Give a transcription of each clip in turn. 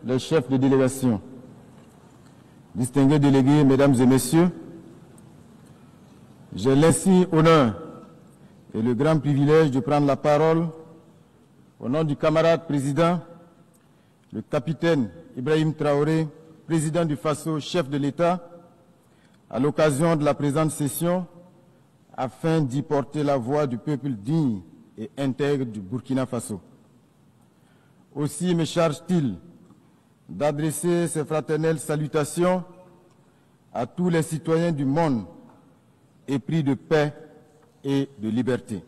les chefs de délégation, distingués délégués, mesdames et messieurs, j'ai l'insigne honneur et le grand privilège de prendre la parole au nom du camarade président, le capitaine Ibrahim Traoré, président du Faso, chef de l'État, à l'occasion de la présente session, afin d'y porter la voix du peuple digne et intègre du Burkina Faso. Aussi me charge-t-il d'adresser ces fraternelles salutations à tous les citoyens du monde épris de paix et de liberté.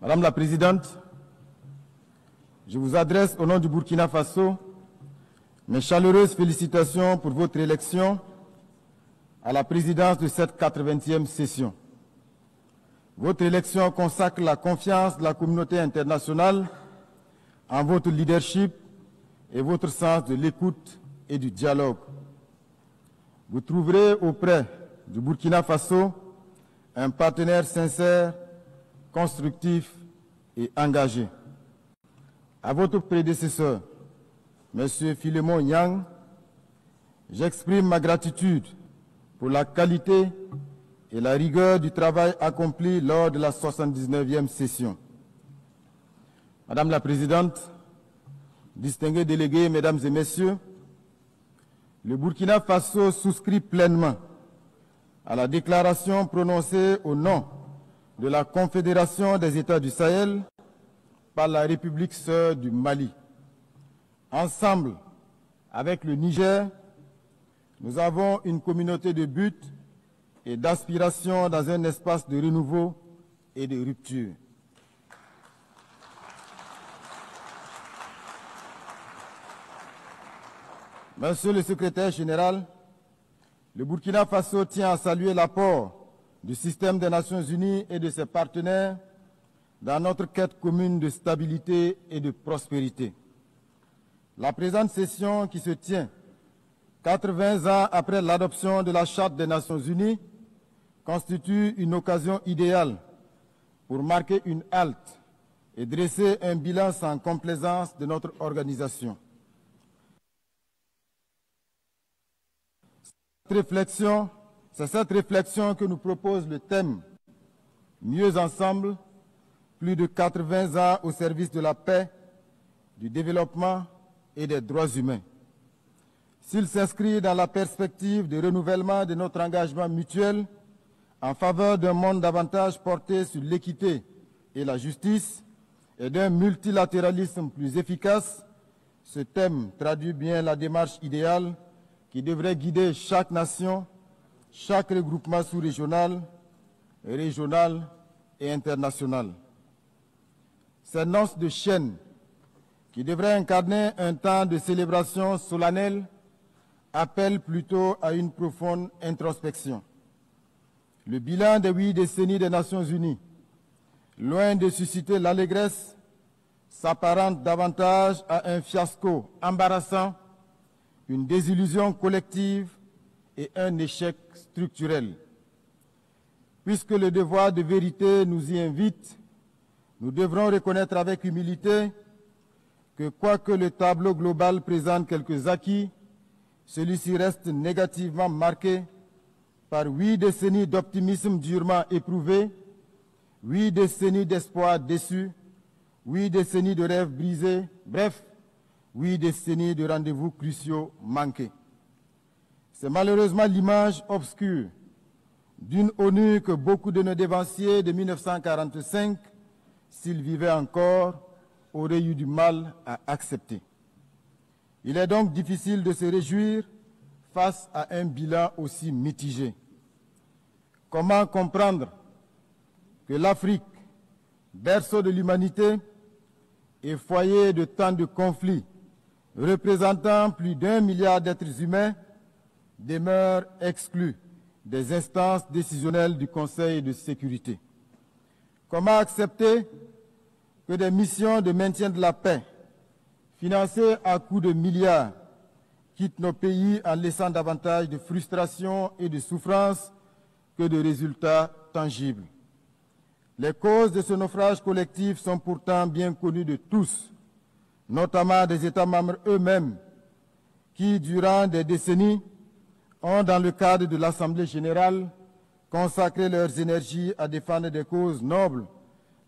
Madame la Présidente, je vous adresse au nom du Burkina Faso mes chaleureuses félicitations pour votre élection à la présidence de cette 80e session. Votre élection consacre la confiance de la communauté internationale en votre leadership et votre sens de l'écoute et du dialogue. Vous trouverez auprès du Burkina Faso un partenaire sincère, constructif et engagé. À votre prédécesseur, M. Philémon Yang, j'exprime ma gratitude pour la qualité et la rigueur du travail accompli lors de la 79e session. Madame la Présidente, distingués délégués, Mesdames et Messieurs, le Burkina Faso souscrit pleinement à la déclaration prononcée au nom de la Confédération des États du Sahel par la République sœur du Mali. Ensemble, avec le Niger, nous avons une communauté de buts et d'aspiration dans un espace de renouveau et de rupture. Monsieur le secrétaire général, le Burkina Faso tient à saluer l'apport du système des Nations Unies et de ses partenaires dans notre quête commune de stabilité et de prospérité. La présente session qui se tient 80 ans après l'adoption de la Charte des Nations Unies constitue une occasion idéale pour marquer une halte et dresser un bilan sans complaisance de notre organisation. C'est cette réflexion que nous propose le thème « Mieux ensemble, plus de 80 ans au service de la paix, du développement et des droits humains ». S'il s'inscrit dans la perspective de renouvellement de notre engagement mutuel en faveur d'un monde davantage porté sur l'équité et la justice et d'un multilatéralisme plus efficace, ce thème traduit bien la démarche idéale qui devrait guider chaque nation, chaque regroupement sous-régional, régional et international. Ces noces de chaîne qui devraient incarner un temps de célébration solennelle appelle plutôt à une profonde introspection. Le bilan des 8 décennies des Nations Unies, loin de susciter l'allégresse, s'apparente davantage à un fiasco embarrassant, une désillusion collective et un échec structurel. Puisque le devoir de vérité nous y invite, nous devrons reconnaître avec humilité que quoique le tableau global présente quelques acquis, celui-ci reste négativement marqué par 8 décennies d'optimisme durement éprouvé, 8 décennies d'espoir déçus, 8 décennies de rêves brisés, bref, 8 décennies de rendez-vous cruciaux manqués. C'est malheureusement l'image obscure d'une ONU que beaucoup de nos dévanciers de 1945, s'ils vivaient encore, auraient eu du mal à accepter. Il est donc difficile de se réjouir face à un bilan aussi mitigé. Comment comprendre que l'Afrique, berceau de l'humanité et foyer de tant de conflits, représentant plus d'1 milliard d'êtres humains, demeure exclue des instances décisionnelles du Conseil de sécurité? Comment accepter que des missions de maintien de la paix, financées à coups de milliards, quittent nos pays en laissant davantage de frustration et de souffrance que de résultats tangibles? Les causes de ce naufrage collectif sont pourtant bien connues de tous. notamment des États membres eux-mêmes, qui, durant des décennies, ont, dans le cadre de l'Assemblée générale, consacré leurs énergies à défendre des causes nobles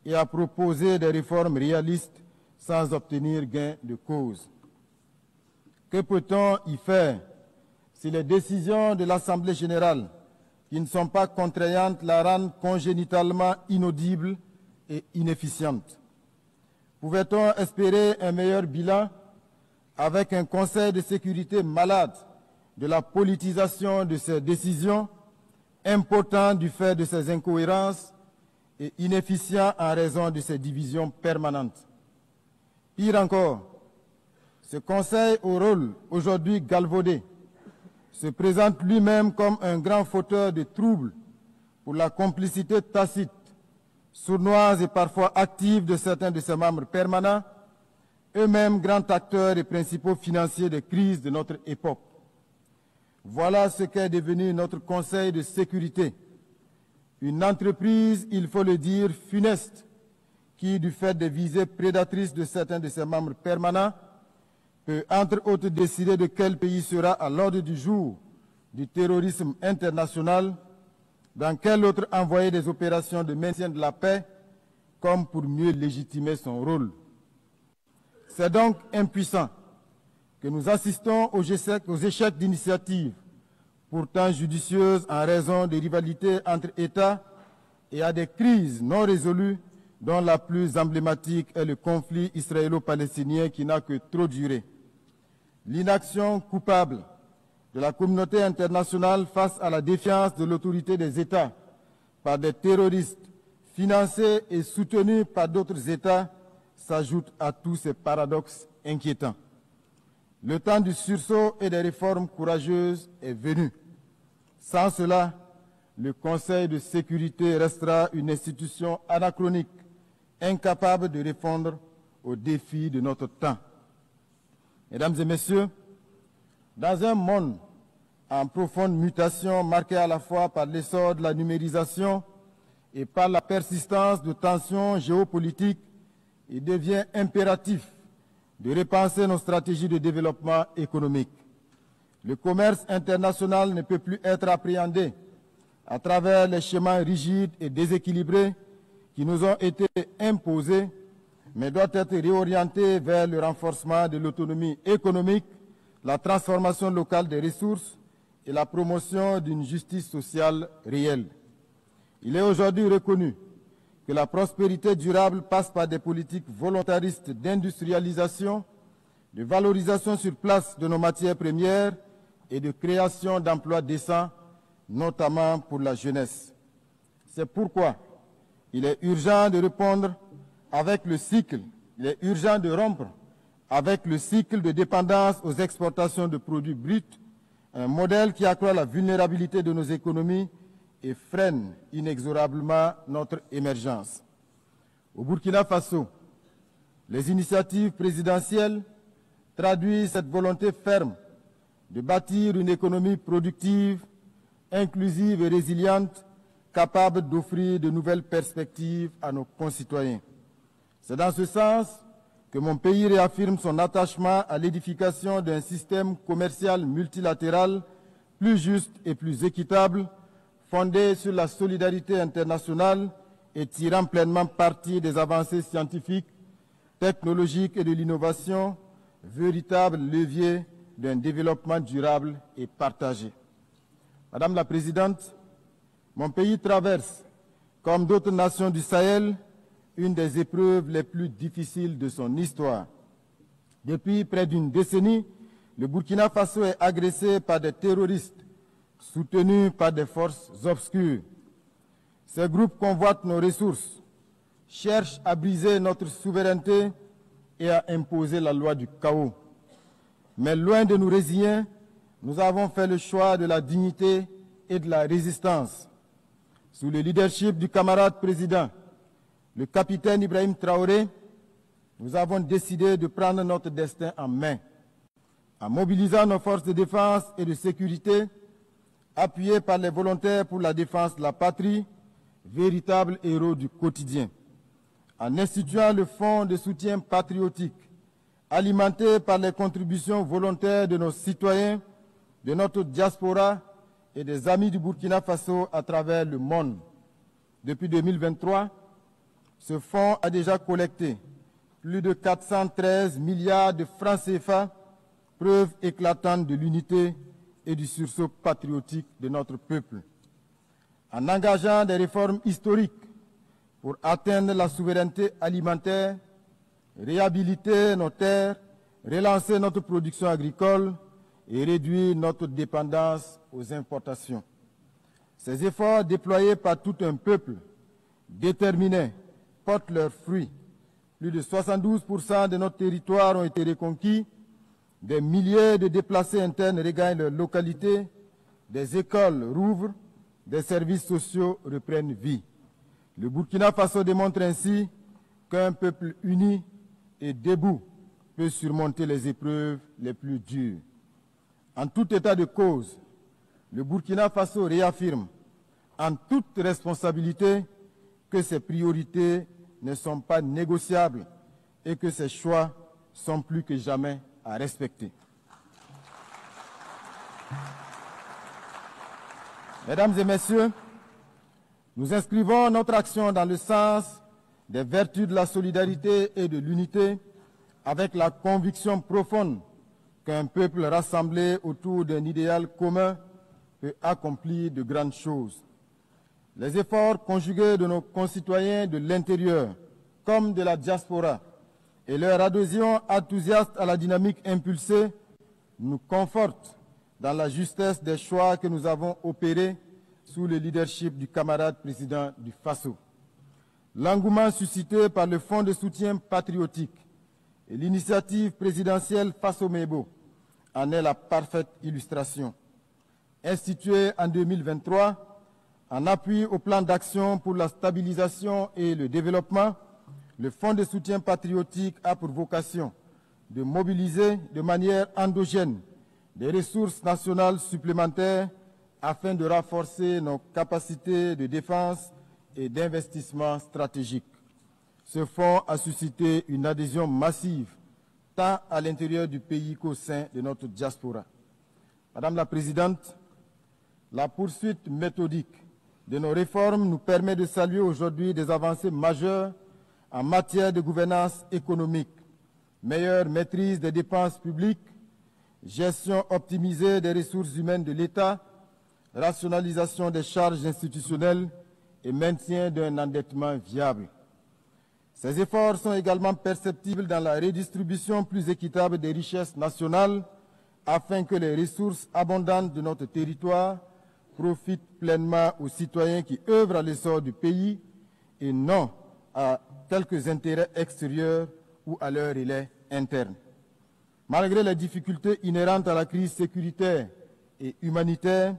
et à proposer des réformes réalistes sans obtenir gain de cause. Que peut-on y faire si les décisions de l'Assemblée générale, qui ne sont pas contraignantes, la rendent congénitalement inaudible et inefficiente? Pouvait-on espérer un meilleur bilan avec un Conseil de sécurité malade de la politisation de ces décisions, impotent du fait de ses incohérences et inefficient en raison de ses divisions permanentes? Pire encore, ce Conseil au rôle aujourd'hui galvaudé se présente lui-même comme un grand fauteur de troubles pour la complicité tacite, sournoise et parfois active de certains de ses membres permanents, eux-mêmes grands acteurs et principaux financiers des crises de notre époque. Voilà ce qu'est devenu notre Conseil de sécurité. Une entreprise, il faut le dire, funeste, qui, du fait des visées prédatrices de certains de ses membres permanents, peut entre autres décider de quel pays sera à l'ordre du jour du terrorisme international, dans quel autre envoyer des opérations de maintien de la paix, comme pour mieux légitimer son rôle. C'est donc impuissant que nous assistons aux échecs d'initiatives, pourtant judicieuses en raison des rivalités entre États et à des crises non résolues, dont la plus emblématique est le conflit israélo-palestinien qui n'a que trop duré. L'inaction coupable de la communauté internationale face à la défiance de l'autorité des États par des terroristes financés et soutenus par d'autres États s'ajoute à tous ces paradoxes inquiétants. Le temps du sursaut et des réformes courageuses est venu. Sans cela, le Conseil de sécurité restera une institution anachronique, incapable de répondre aux défis de notre temps. Mesdames et messieurs, dans un monde en profonde mutation marqué à la fois par l'essor de la numérisation et par la persistance de tensions géopolitiques, il devient impératif de repenser nos stratégies de développement économique. Le commerce international ne peut plus être appréhendé à travers les schémas rigides et déséquilibrés qui nous ont été imposés, mais doit être réorienté vers le renforcement de l'autonomie économique, la transformation locale des ressources et la promotion d'une justice sociale réelle. Il est aujourd'hui reconnu que la prospérité durable passe par des politiques volontaristes d'industrialisation, de valorisation sur place de nos matières premières et de création d'emplois décents, notamment pour la jeunesse. C'est pourquoi il est urgent de répondre avec le cycle, il est urgent de rompre avec le cycle de dépendance aux exportations de produits bruts, un modèle qui accroît la vulnérabilité de nos économies et freine inexorablement notre émergence. Au Burkina Faso, les initiatives présidentielles traduisent cette volonté ferme de bâtir une économie productive, inclusive et résiliente, capable d'offrir de nouvelles perspectives à nos concitoyens. C'est dans ce sens que mon pays réaffirme son attachement à l'édification d'un système commercial multilatéral plus juste et plus équitable, fondé sur la solidarité internationale et tirant pleinement parti des avancées scientifiques, technologiques et de l'innovation, véritable levier d'un développement durable et partagé. Madame la Présidente, mon pays traverse, comme d'autres nations du Sahel, une des épreuves les plus difficiles de son histoire. Depuis près d'une décennie, le Burkina Faso est agressé par des terroristes soutenus par des forces obscures. Ces groupes convoitent nos ressources, cherchent à briser notre souveraineté et à imposer la loi du chaos. Mais loin de nous résigner, nous avons fait le choix de la dignité et de la résistance. Sous le leadership du camarade président, le capitaine Ibrahim Traoré, nous avons décidé de prendre notre destin en main, en mobilisant nos forces de défense et de sécurité, appuyés par les volontaires pour la défense de la patrie, véritables héros du quotidien, en instituant le Fonds de soutien patriotique, alimenté par les contributions volontaires de nos citoyens, de notre diaspora et des amis du Burkina Faso à travers le monde. Depuis 2023, ce fonds a déjà collecté plus de 413 milliards de francs CFA, preuve éclatante de l'unité et du sursaut patriotique de notre peuple. En engageant des réformes historiques pour atteindre la souveraineté alimentaire, réhabiliter nos terres, relancer notre production agricole et réduire notre dépendance aux importations. Ces efforts déployés par tout un peuple déterminé portent leurs fruits. Plus de 72% de notre territoire ont été reconquis, des milliers de déplacés internes regagnent leur localité, des écoles rouvrent, des services sociaux reprennent vie. Le Burkina Faso démontre ainsi qu'un peuple uni et debout peut surmonter les épreuves les plus dures. En tout état de cause, le Burkina Faso réaffirme en toute responsabilité que ses priorités ne sont pas négociables et que ses choix sont plus que jamais à respecter. Mesdames et messieurs, nous inscrivons notre action dans le sens des vertus de la solidarité et de l'unité avec la conviction profonde qu'un peuple rassemblé autour d'un idéal commun peut accomplir de grandes choses. Les efforts conjugués de nos concitoyens de l'intérieur comme de la diaspora et leur adhésion enthousiaste à la dynamique impulsée nous confortent dans la justesse des choix que nous avons opérés sous le leadership du camarade président du Faso. L'engouement suscité par le Fonds de soutien patriotique et l'initiative présidentielle Faso-Mebo en est la parfaite illustration. Institué en 2023, en appui au plan d'action pour la stabilisation et le développement, le Fonds de soutien patriotique a pour vocation de mobiliser de manière endogène des ressources nationales supplémentaires afin de renforcer nos capacités de défense et d'investissement stratégique. Ce fonds a suscité une adhésion massive tant à l'intérieur du pays qu'au sein de notre diaspora. Madame la Présidente, la poursuite méthodique de nos réformes nous permet de saluer aujourd'hui des avancées majeures en matière de gouvernance économique, meilleure maîtrise des dépenses publiques, gestion optimisée des ressources humaines de l'État, rationalisation des charges institutionnelles et maintien d'un endettement viable. Ces efforts sont également perceptibles dans la redistribution plus équitable des richesses nationales afin que les ressources abondantes de notre territoire profitent pleinement aux citoyens qui œuvrent à l'essor du pays et non à quelques intérêts extérieurs ou à leur relais interne. Malgré les difficultés inhérentes à la crise sécuritaire et humanitaire,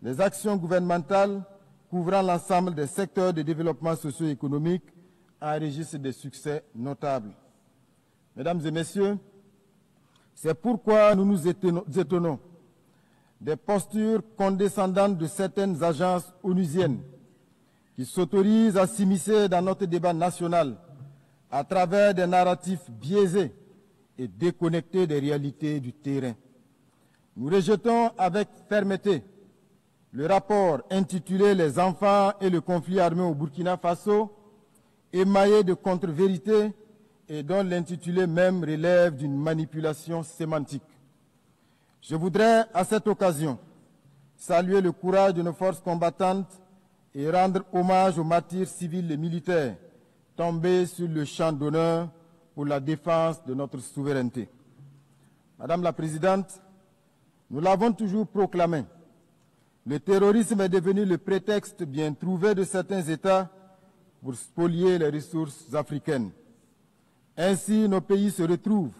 les actions gouvernementales couvrant l'ensemble des secteurs de développement socio-économique enregistrent des succès notables. Mesdames et messieurs, c'est pourquoi nous nous étonnons des postures condescendantes de certaines agences onusiennes qui s'autorisent à s'immiscer dans notre débat national à travers des narratifs biaisés et déconnectés des réalités du terrain. Nous rejetons avec fermeté le rapport intitulé « Les enfants et le conflit armé au Burkina Faso », émaillé de contre-vérités et dont l'intitulé même relève d'une manipulation sémantique. Je voudrais à cette occasion saluer le courage de nos forces combattantes et rendre hommage aux martyrs civils et militaires tombés sur le champ d'honneur pour la défense de notre souveraineté. Madame la Présidente, nous l'avons toujours proclamé, le terrorisme est devenu le prétexte bien trouvé de certains États pour spolier les ressources africaines. Ainsi, nos pays se retrouvent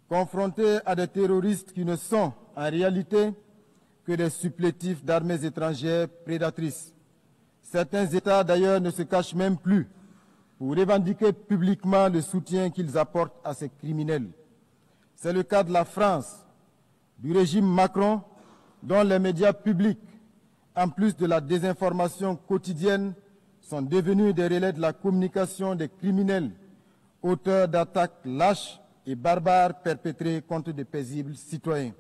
confrontés à des terroristes qui ne sont en réalité que des supplétifs d'armées étrangères prédatrices. Certains États d'ailleurs ne se cachent même plus pour revendiquer publiquement le soutien qu'ils apportent à ces criminels. C'est le cas de la France, du régime Macron, dont les médias publics, en plus de la désinformation quotidienne, sont devenus des relais de la communication des criminels, auteurs d'attaques lâches et barbares perpétrés contre de paisibles citoyens.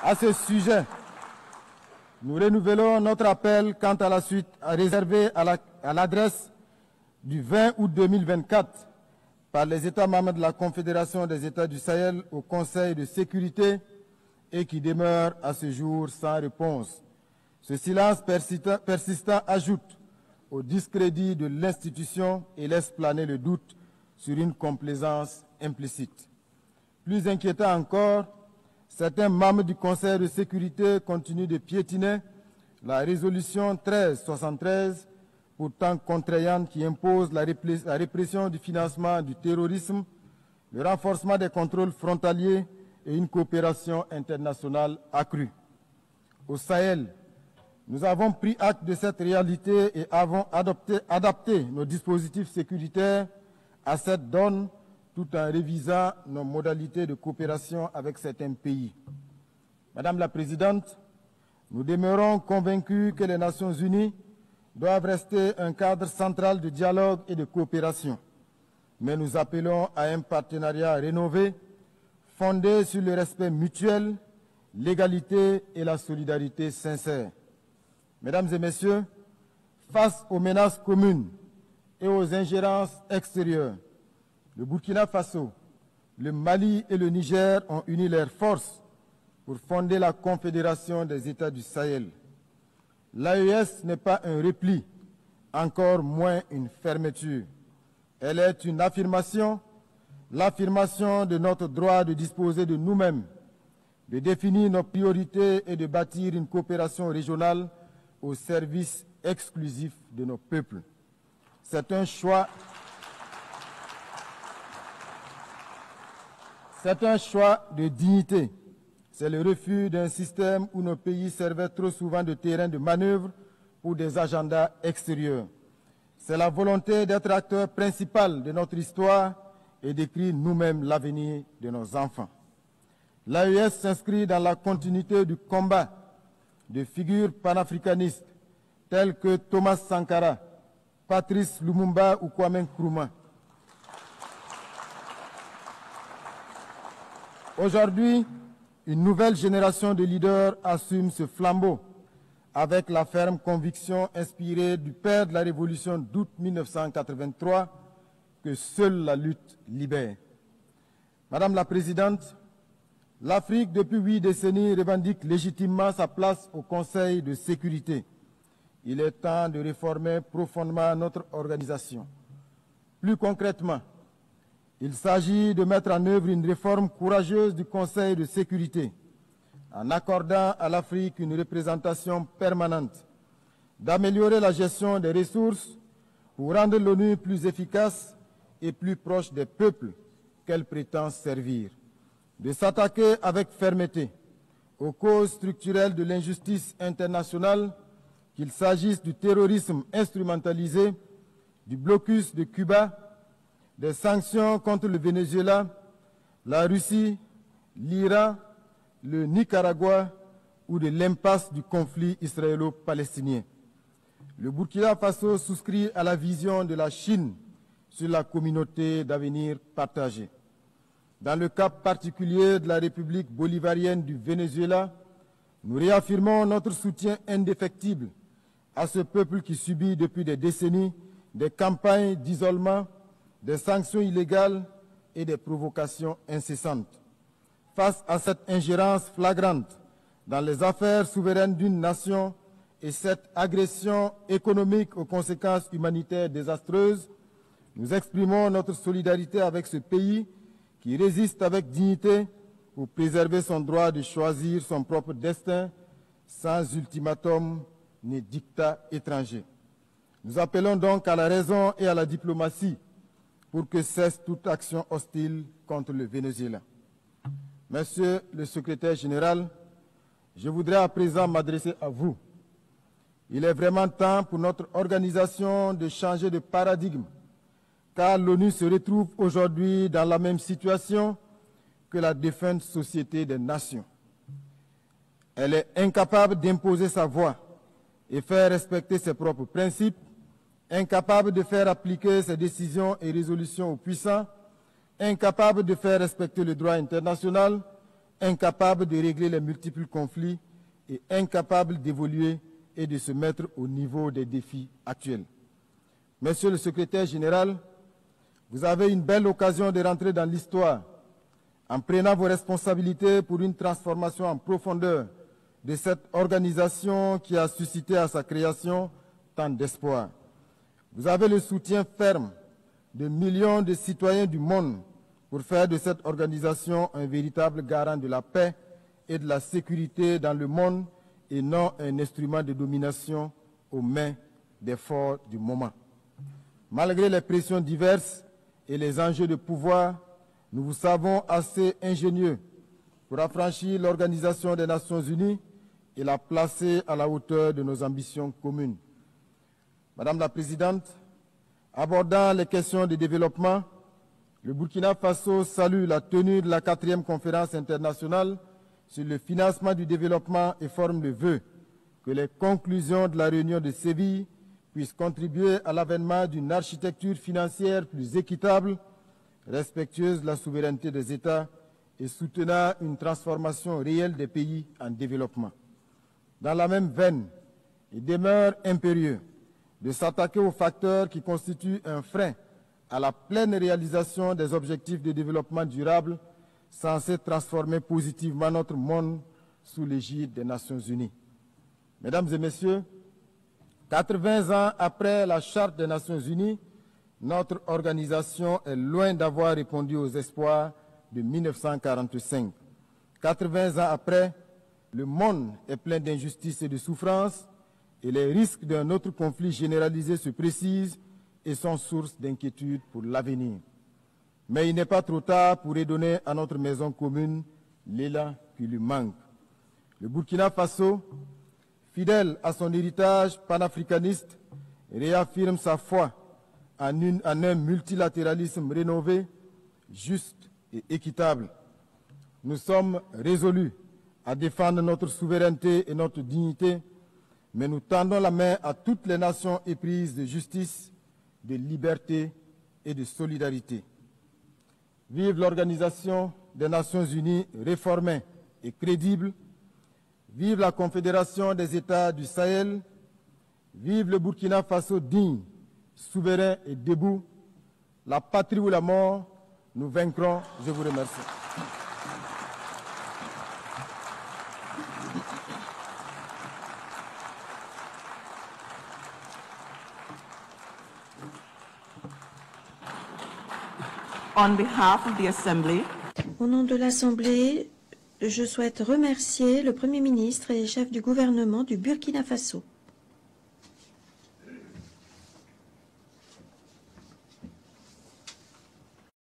À ce sujet, nous renouvelons notre appel quant à la suite réservé à l'adresse du 20 août 2024 par les États membres de la Confédération des États du Sahel au Conseil de sécurité et qui demeure à ce jour sans réponse. Ce silence persistant ajoute au discrédit de l'institution et laisse planer le doute sur une complaisance implicite. Plus inquiétant encore, certains membres du Conseil de sécurité continuent de piétiner la résolution 1373, pourtant contraignante, qui impose la répression du financement du terrorisme, le renforcement des contrôles frontaliers et une coopération internationale accrue. Au Sahel, nous avons pris acte de cette réalité et avons adapté nos dispositifs sécuritaires à cette donne tout en révisant nos modalités de coopération avec certains pays. Madame la Présidente, nous demeurons convaincus que les Nations Unies doivent rester un cadre central de dialogue et de coopération. Mais nous appelons à un partenariat rénové, fondé sur le respect mutuel, l'égalité et la solidarité sincère. Mesdames et Messieurs, face aux menaces communes et aux ingérences extérieures, le Burkina Faso, le Mali et le Niger ont uni leurs forces pour fonder la Confédération des États du Sahel. L'AES n'est pas un repli, encore moins une fermeture. Elle est une affirmation, l'affirmation de notre droit de disposer de nous-mêmes, de définir nos priorités et de bâtir une coopération régionale au service exclusif de nos peuples. C'est un choix de dignité. C'est le refus d'un système où nos pays servaient trop souvent de terrain de manœuvre pour des agendas extérieurs. C'est la volonté d'être acteur principal de notre histoire et d'écrire nous-mêmes l'avenir de nos enfants. L'AES s'inscrit dans la continuité du combat de figures panafricanistes telles que Thomas Sankara, Patrice Lumumba ou Kwame Nkrumah. Aujourd'hui, une nouvelle génération de leaders assume ce flambeau avec la ferme conviction inspirée du père de la Révolution d'août 1983 que seule la lutte libère. Madame la Présidente, l'Afrique, depuis 8 décennies, revendique légitimement sa place au Conseil de sécurité. Il est temps de réformer profondément notre organisation. Plus concrètement, il s'agit de mettre en œuvre une réforme courageuse du Conseil de sécurité, en accordant à l'Afrique une représentation permanente, d'améliorer la gestion des ressources pour rendre l'ONU plus efficace et plus proche des peuples qu'elle prétend servir, de s'attaquer avec fermeté aux causes structurelles de l'injustice internationale, qu'il s'agisse du terrorisme instrumentalisé, du blocus de Cuba, des sanctions contre le Venezuela, la Russie, l'Iran, le Nicaragua ou de l'impasse du conflit israélo-palestinien. Le Burkina Faso souscrit à la vision de la Chine sur la communauté d'avenir partagée. Dans le cas particulier de la République bolivarienne du Venezuela, nous réaffirmons notre soutien indéfectible à ce peuple qui subit depuis des décennies des campagnes d'isolement, des sanctions illégales et des provocations incessantes. Face à cette ingérence flagrante dans les affaires souveraines d'une nation et cette agression économique aux conséquences humanitaires désastreuses, nous exprimons notre solidarité avec ce pays qui résiste avec dignité pour préserver son droit de choisir son propre destin sans ultimatum ni dictat étranger. Nous appelons donc à la raison et à la diplomatie pour que cesse toute action hostile contre le Venezuela. Monsieur le secrétaire général, je voudrais à présent m'adresser à vous. Il est vraiment temps pour notre organisation de changer de paradigme, car l'ONU se retrouve aujourd'hui dans la même situation que la défunte Société des Nations. Elle est incapable d'imposer sa voix et faire respecter ses propres principes, incapable de faire appliquer ses décisions et résolutions aux puissants, incapable de faire respecter le droit international, incapable de régler les multiples conflits et incapable d'évoluer et de se mettre au niveau des défis actuels. Monsieur le secrétaire général, vous avez une belle occasion de rentrer dans l'histoire en prenant vos responsabilités pour une transformation en profondeur de cette organisation qui a suscité à sa création tant d'espoir. Vous avez le soutien ferme de millions de citoyens du monde pour faire de cette organisation un véritable garant de la paix et de la sécurité dans le monde et non un instrument de domination aux mains des forts du moment. Malgré les pressions diverses et les enjeux de pouvoir, nous vous savons assez ingénieux pour affranchir l'Organisation des Nations Unies et la placer à la hauteur de nos ambitions communes. Madame la Présidente, abordant les questions de développement, le Burkina Faso salue la tenue de la 4e conférence internationale sur le financement du développement et forme le vœu que les conclusions de la réunion de Séville puissent contribuer à l'avènement d'une architecture financière plus équitable, respectueuse de la souveraineté des États et soutenant une transformation réelle des pays en développement. Dans la même veine, il demeure impérieux de s'attaquer aux facteurs qui constituent un frein à la pleine réalisation des objectifs de développement durable censés transformer positivement notre monde sous l'égide des Nations Unies. Mesdames et Messieurs, 80 ans après la Charte des Nations Unies, notre organisation est loin d'avoir répondu aux espoirs de 1945. 80 ans après, le monde est plein d'injustices et de souffrances et les risques d'un autre conflit généralisé se précisent et sont source d'inquiétude pour l'avenir. Mais il n'est pas trop tard pour redonner à notre maison commune l'élan qui lui manque. Le Burkina Faso, fidèle à son héritage panafricaniste, réaffirme sa foi en un multilatéralisme rénové, juste et équitable. Nous sommes résolus à défendre notre souveraineté et notre dignité, mais nous tendons la main à toutes les nations éprises de justice, de liberté et de solidarité. Vive l'Organisation des Nations Unies réformée et crédible. Vive la Confédération des États du Sahel. Vive le Burkina Faso digne, souverain et debout. La patrie ou la mort, nous vaincrons. Je vous remercie. On behalf of the Assembly, au nom de l'Assemblée, je souhaite remercier le Premier ministre et les chefs du gouvernement du Burkina Faso.